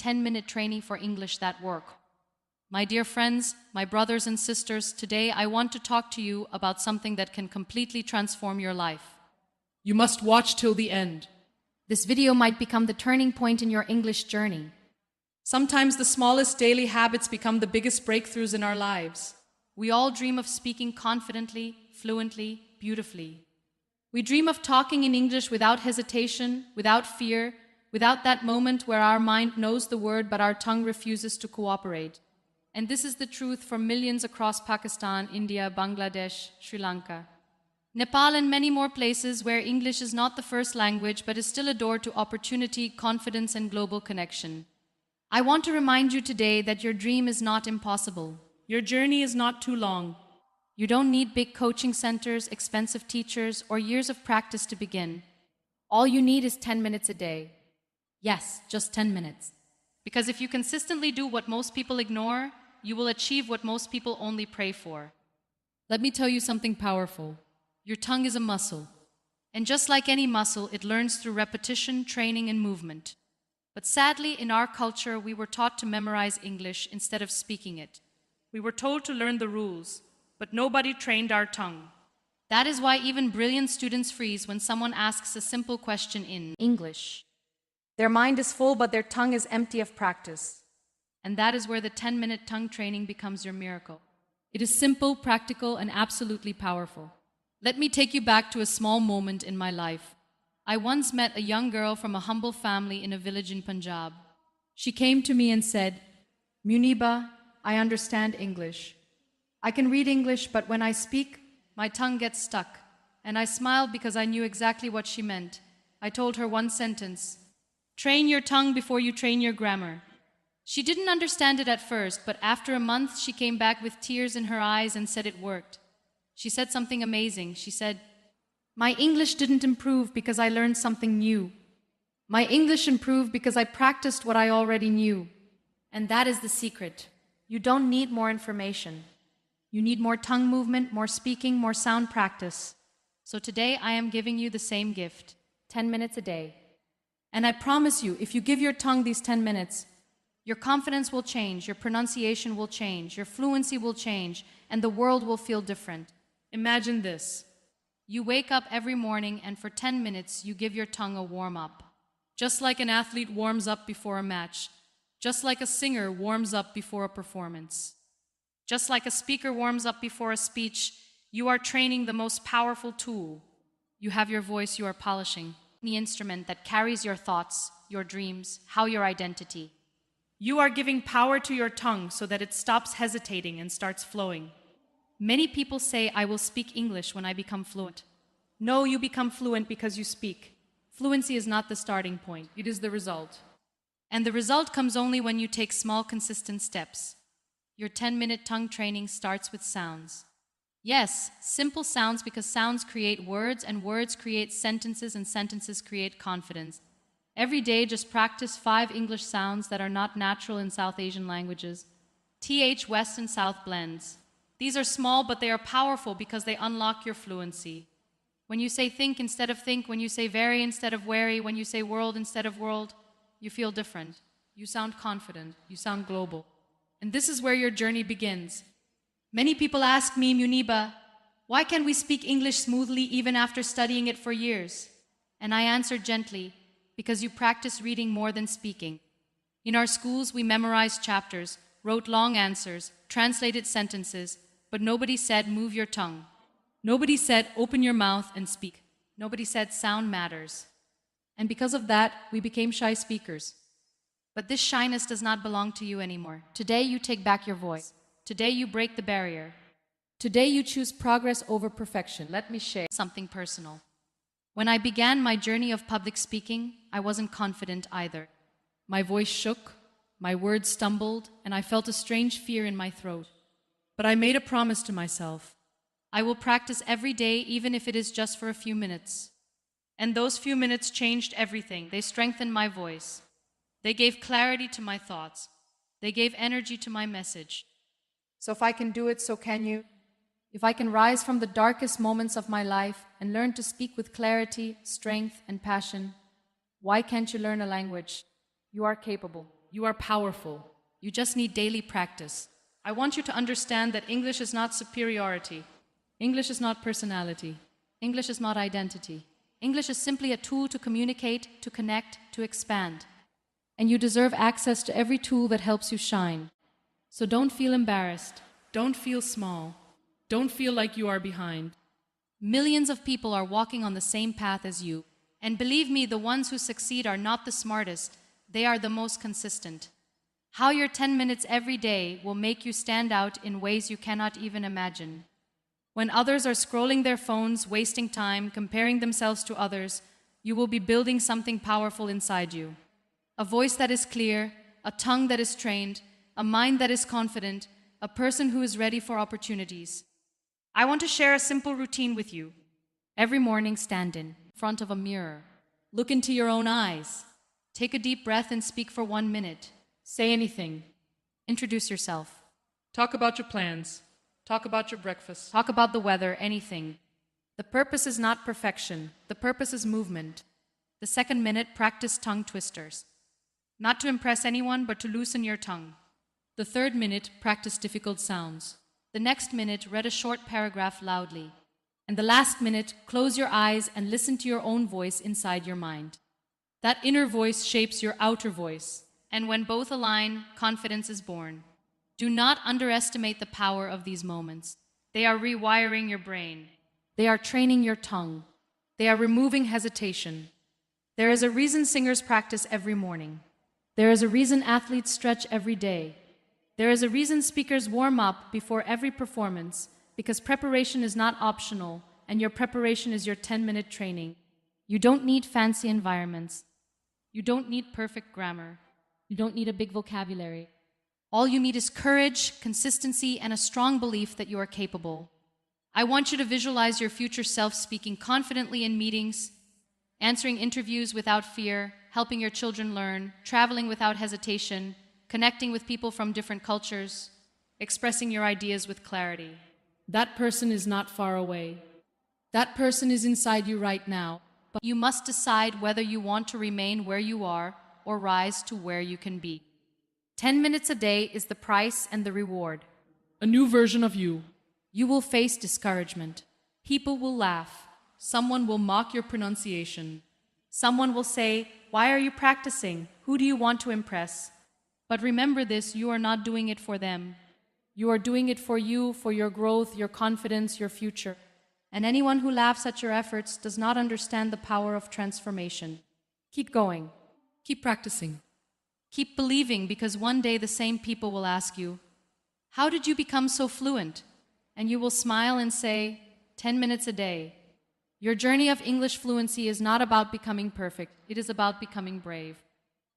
10-minute training for English that work. My dear friends, my brothers and sisters, today I want to talk to you about something that can completely transform your life. You must watch till the end. This video might become the turning point in your English journey. Sometimes the smallest daily habits become the biggest breakthroughs in our lives. We all dream of speaking confidently, fluently, beautifully. We dream of talking in English without hesitation, without fear, without that moment where our mind knows the word but our tongue refuses to cooperate. And this is the truth for millions across Pakistan, India, Bangladesh, Sri Lanka, Nepal, and many more places where English is not the first language but is still a door to opportunity, confidence, and global connection. I want to remind you today that your dream is not impossible. Your journey is not too long. You don't need big coaching centers, expensive teachers, or years of practice to begin. All you need is 10 minutes a day. Yes, just 10 minutes. Because if you consistently do what most people ignore, you will achieve what most people only pray for. Let me tell you something powerful. Your tongue is a muscle. And just like any muscle, it learns through repetition, training, and movement. But sadly, in our culture, we were taught to memorize English instead of speaking it. We were told to learn the rules, but nobody trained our tongue. That is why even brilliant students freeze when someone asks a simple question in English. Their mind is full, but their tongue is empty of practice. And that is where the 10-minute tongue training becomes your miracle. It is simple, practical, and absolutely powerful. Let me take you back to a small moment in my life. I once met a young girl from a humble family in a village in Punjab. She came to me and said, "Muniba, I understand English. I can read English, but when I speak, my tongue gets stuck." And I smiled because I knew exactly what she meant. I told her one sentence: "Train your tongue before you train your grammar." She didn't understand it at first, but after a month she came back with tears in her eyes and said it worked. She said something amazing. She said, "My English didn't improve because I learned something new. My English improved because I practiced what I already knew." And that is the secret. You don't need more information. You need more tongue movement, more speaking, more sound practice. So today I am giving you the same gift, 10 minutes a day. And I promise you, if you give your tongue these 10 minutes, your confidence will change, your pronunciation will change, your fluency will change, and the world will feel different. Imagine this. You wake up every morning and for 10 minutes you give your tongue a warm-up. Just like an athlete warms up before a match. Just like a singer warms up before a performance. Just like a speaker warms up before a speech, you are training the most powerful tool. You have your voice, you are polishing the instrument that carries your thoughts, your dreams, your identity. You are giving power to your tongue so that it stops hesitating and starts flowing. Many people say, "I will speak English when I become fluent." No, you become fluent because you speak. Fluency is not the starting point. It is the result. And the result comes only when you take small, consistent steps. Your 10-minute tongue training starts with sounds. Yes, simple sounds, because sounds create words, and words create sentences, and sentences create confidence. Every day, just practice 5 English sounds that are not natural in South Asian languages. TH West and South blends. These are small, but they are powerful because they unlock your fluency. When you say think instead of think, when you say very instead of wary, when you say world instead of world, you feel different. You sound confident. You sound global. And this is where your journey begins. Many people ask me, "Muniba, why can't we speak English smoothly even after studying it for years?" And I answer gently, because you practice reading more than speaking. In our schools, we memorized chapters, wrote long answers, translated sentences, but nobody said, "Move your tongue." Nobody said, "Open your mouth and speak." Nobody said, "Sound matters." And because of that, we became shy speakers. But this shyness does not belong to you anymore. Today you take back your voice. Today you break the barrier. Today you choose progress over perfection. Let me share something personal. When I began my journey of public speaking, I wasn't confident either. My voice shook, my words stumbled, and I felt a strange fear in my throat. But I made a promise to myself. I will practice every day, even if it is just for a few minutes. And those few minutes changed everything. They strengthened my voice. They gave clarity to my thoughts. They gave energy to my message. So if I can do it, so can you. If I can rise from the darkest moments of my life and learn to speak with clarity, strength, and passion, why can't you learn a language? You are capable. You are powerful. You just need daily practice. I want you to understand that English is not superiority. English is not personality. English is not identity. English is simply a tool to communicate, to connect, to expand. And you deserve access to every tool that helps you shine. So don't feel embarrassed. Don't feel small. Don't feel like you are behind. Millions of people are walking on the same path as you. And believe me, the ones who succeed are not the smartest. They are the most consistent. How your 10 minutes every day will make you stand out in ways you cannot even imagine. When others are scrolling their phones, wasting time, comparing themselves to others, you will be building something powerful inside you. A voice that is clear, a tongue that is trained, a mind that is confident, a person who is ready for opportunities. I want to share a simple routine with you. Every morning, stand in front of a mirror. Look into your own eyes. Take a deep breath and speak for 1 minute. Say anything. Introduce yourself. Talk about your plans. Talk about your breakfast. Talk about the weather, anything. The purpose is not perfection. The purpose is movement. The second minute, practice tongue twisters. Not to impress anyone, but to loosen your tongue. The third minute, practice difficult sounds. The next minute, read a short paragraph loudly. And the last minute, close your eyes and listen to your own voice inside your mind. That inner voice shapes your outer voice. And when both align, confidence is born. Do not underestimate the power of these moments. They are rewiring your brain. They are training your tongue. They are removing hesitation. There is a reason singers practice every morning. There is a reason athletes stretch every day. There is a reason speakers warm up before every performance, because preparation is not optional, and your preparation is your 10-minute training. You don't need fancy environments. You don't need perfect grammar. You don't need a big vocabulary. All you need is courage, consistency, and a strong belief that you are capable. I want you to visualize your future self speaking confidently in meetings, answering interviews without fear, helping your children learn, traveling without hesitation, connecting with people from different cultures, expressing your ideas with clarity. That person is not far away. That person is inside you right now. But you must decide whether you want to remain where you are or rise to where you can be. 10 minutes a day is the price and the reward. A new version of you. You will face discouragement. People will laugh. Someone will mock your pronunciation. Someone will say, "Why are you practicing? Who do you want to impress?" But remember this, you are not doing it for them. You are doing it for you, for your growth, your confidence, your future. And anyone who laughs at your efforts does not understand the power of transformation. Keep going. Keep practicing. Keep believing, because one day the same people will ask you, "How did you become so fluent?" And you will smile and say, 10 minutes a day. Your journey of English fluency is not about becoming perfect. It is about becoming brave.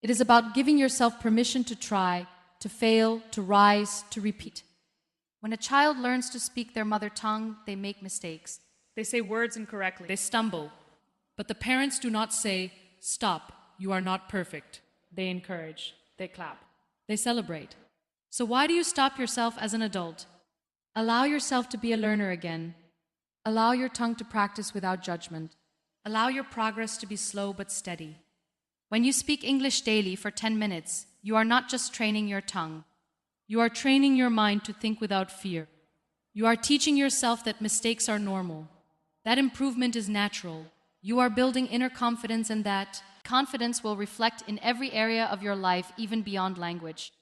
It is about giving yourself permission to try, to fail, to rise, to repeat. When a child learns to speak their mother tongue, they make mistakes. They say words incorrectly. They stumble. But the parents do not say, "Stop, you are not perfect." They encourage. They clap. They celebrate. So why do you stop yourself as an adult? Allow yourself to be a learner again. Allow your tongue to practice without judgment. Allow your progress to be slow but steady. When you speak English daily for 10 minutes, you are not just training your tongue. You are training your mind to think without fear. You are teaching yourself that mistakes are normal. That improvement is natural. You are building inner confidence, and that confidence will reflect in every area of your life, even beyond language.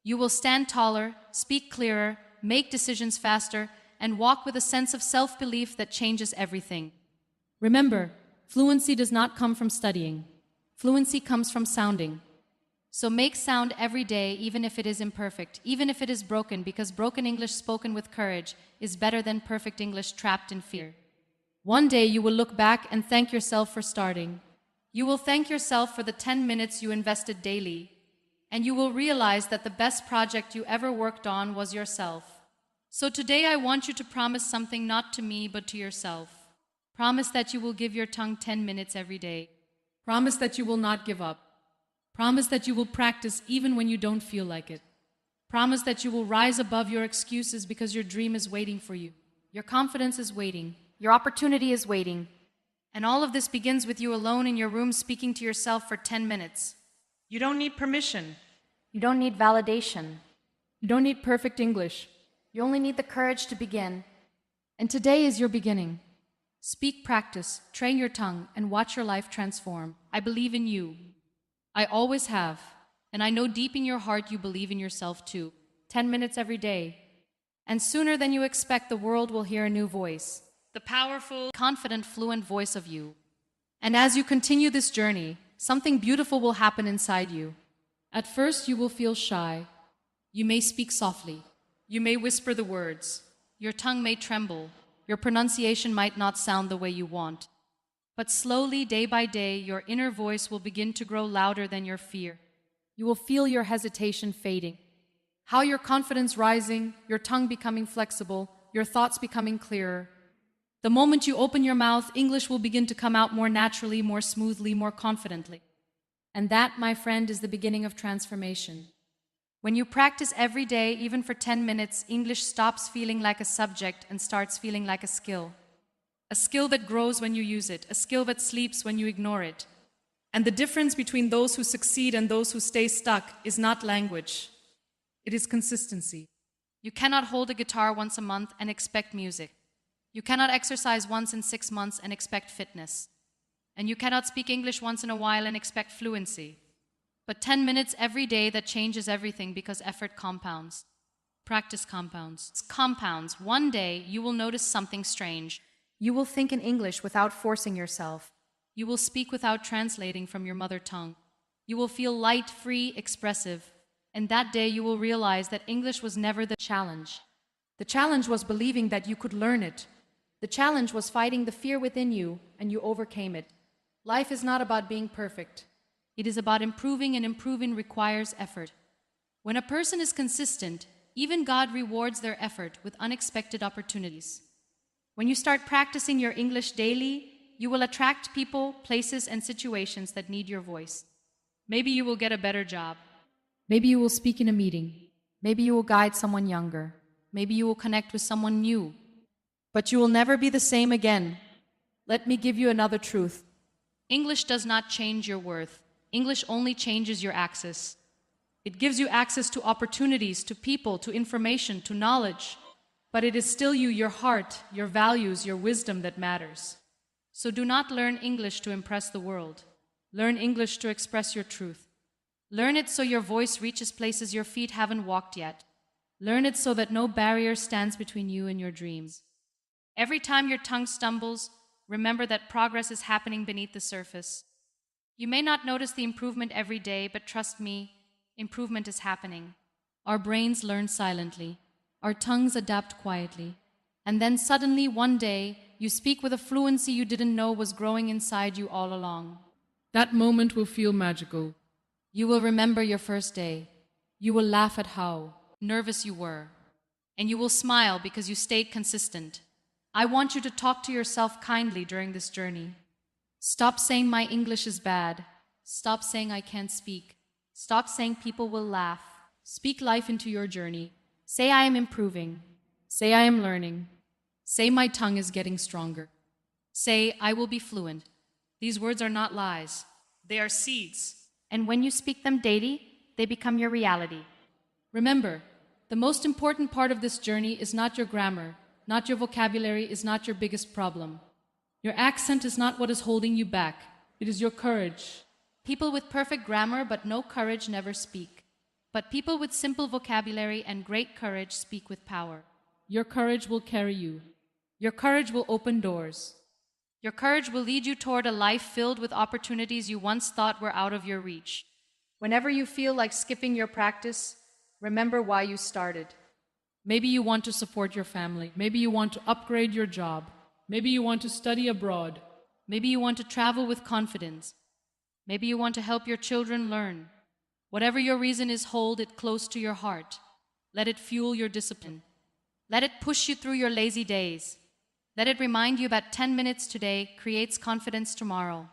You will stand taller, speak clearer, make decisions faster, and walk with a sense of self-belief that changes everything. Remember, fluency does not come from studying. Fluency comes from sounding. So make sound every day, even if it is imperfect, even if it is broken, because broken English spoken with courage is better than perfect English trapped in fear. One day you will look back and thank yourself for starting. You will thank yourself for the 10 minutes you invested daily, and you will realize that the best project you ever worked on was yourself. So today I want you to promise something, not to me, but to yourself. Promise that you will give your tongue 10 minutes every day. Promise that you will not give up. Promise that you will practice even when you don't feel like it. Promise that you will rise above your excuses, because your dream is waiting for you. Your confidence is waiting. Your opportunity is waiting. And all of this begins with you alone in your room speaking to yourself for 10 minutes. You don't need permission. You don't need validation. You don't need perfect English. You only need the courage to begin. And today is your beginning. Speak, practice, train your tongue, and watch your life transform. I believe in you. I always have. And I know deep in your heart you believe in yourself too. 10 minutes every day. And sooner than you expect, the world will hear a new voice. The powerful, confident, fluent voice of you. And as you continue this journey, something beautiful will happen inside you. At first, you will feel shy. You may speak softly. You may whisper the words. Your tongue may tremble. Your pronunciation might not sound the way you want. But slowly, day by day, your inner voice will begin to grow louder than your fear. You will feel your hesitation fading. How your confidence rising, your tongue becoming flexible, your thoughts becoming clearer. The moment you open your mouth, English will begin to come out more naturally, more smoothly, more confidently. And that, my friend, is the beginning of transformation. When you practice every day, even for 10 minutes, English stops feeling like a subject and starts feeling like a skill. A skill that grows when you use it, a skill that sleeps when you ignore it. And the difference between those who succeed and those who stay stuck is not language. It is consistency. You cannot hold a guitar once a month and expect music. You cannot exercise once in 6 months and expect fitness. And you cannot speak English once in a while and expect fluency. But 10 minutes every day, that changes everything, because effort compounds. Practice compounds. It's compounds. One day, you will notice something strange. You will think in English without forcing yourself. You will speak without translating from your mother tongue. You will feel light, free, expressive. And that day, you will realize that English was never the challenge. The challenge was believing that you could learn it. The challenge was fighting the fear within you, and you overcame it. Life is not about being perfect. It is about improving, and improving requires effort. When a person is consistent, even God rewards their effort with unexpected opportunities. When you start practicing your English daily, you will attract people, places, and situations that need your voice. Maybe you will get a better job. Maybe you will speak in a meeting. Maybe you will guide someone younger. Maybe you will connect with someone new. But you will never be the same again. Let me give you another truth. English does not change your worth. English only changes your access. It gives you access to opportunities, to people, to information, to knowledge. But it is still you, your heart, your values, your wisdom that matters. So do not learn English to impress the world. Learn English to express your truth. Learn it so your voice reaches places your feet haven't walked yet. Learn it so that no barrier stands between you and your dreams. Every time your tongue stumbles, remember that progress is happening beneath the surface. You may not notice the improvement every day, but trust me, improvement is happening. Our brains learn silently. Our tongues adapt quietly. And then suddenly, one day, you speak with a fluency you didn't know was growing inside you all along. That moment will feel magical. You will remember your first day. You will laugh at how nervous you were. And you will smile because you stayed consistent. I want you to talk to yourself kindly during this journey. Stop saying my English is bad. Stop saying I can't speak. Stop saying people will laugh. Speak life into your journey. Say I am improving. Say I am learning. Say my tongue is getting stronger. Say I will be fluent. These words are not lies. They are seeds. And when you speak them daily, they become your reality. Remember, the most important part of this journey is not your grammar, not your vocabulary, is not your biggest problem. Your accent is not what is holding you back. It is your courage. People with perfect grammar but no courage never speak. But people with simple vocabulary and great courage speak with power. Your courage will carry you. Your courage will open doors. Your courage will lead you toward a life filled with opportunities you once thought were out of your reach. Whenever you feel like skipping your practice, remember why you started. Maybe you want to support your family. Maybe you want to upgrade your job. Maybe you want to study abroad. Maybe you want to travel with confidence. Maybe you want to help your children learn. Whatever your reason is, hold it close to your heart. Let it fuel your discipline. Let it push you through your lazy days. Let it remind you that 10 minutes today creates confidence tomorrow.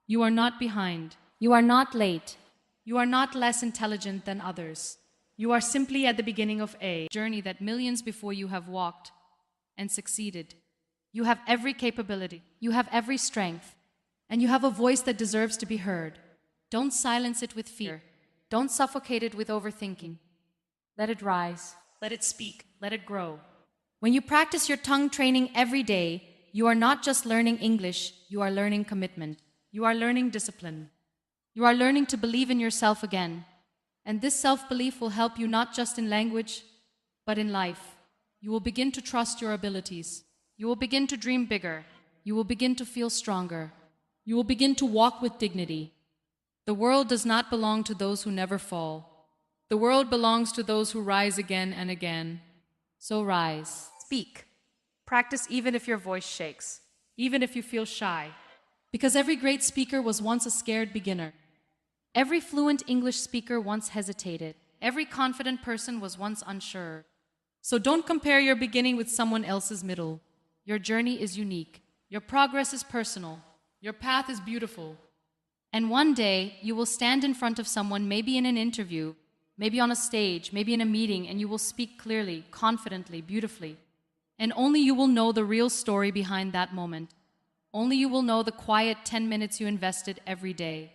You are not behind. You are not late. You are not less intelligent than others. You are simply at the beginning of a journey that millions before you have walked and succeeded. You have every capability. You have every strength. And you have a voice that deserves to be heard. Don't silence it with fear. Don't suffocate it with overthinking. Let it rise. Let it speak. Let it grow. When you practice your tongue training every day, you are not just learning English, you are learning commitment. You are learning discipline. You are learning to believe in yourself again. And this self-belief will help you not just in language, but in life. You will begin to trust your abilities. You will begin to dream bigger. You will begin to feel stronger. You will begin to walk with dignity. The world does not belong to those who never fall. The world belongs to those who rise again and again. So rise. Speak. Practice even if your voice shakes, even if you feel shy. Because every great speaker was once a scared beginner. Every fluent English speaker once hesitated. Every confident person was once unsure. So don't compare your beginning with someone else's middle. Your journey is unique. Your progress is personal. Your path is beautiful. And one day, you will stand in front of someone, maybe in an interview, maybe on a stage, maybe in a meeting, and you will speak clearly, confidently, beautifully. And only you will know the real story behind that moment. Only you will know the quiet 10 minutes you invested every day.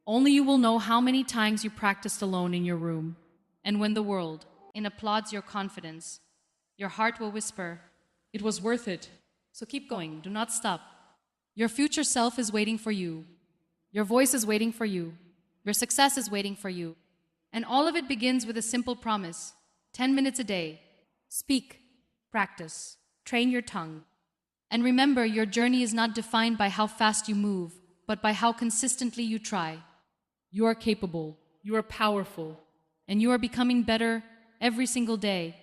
Only you will know how many times you practiced alone in your room. And when the world applauds your confidence, your heart will whisper, "It was worth it." So keep going, do not stop. Your future self is waiting for you. Your voice is waiting for you. Your success is waiting for you. And all of it begins with a simple promise. 10 minutes a day. Speak, practice, train your tongue. And remember, your journey is not defined by how fast you move, but by how consistently you try. You are capable. You are powerful. And you are becoming better every single day.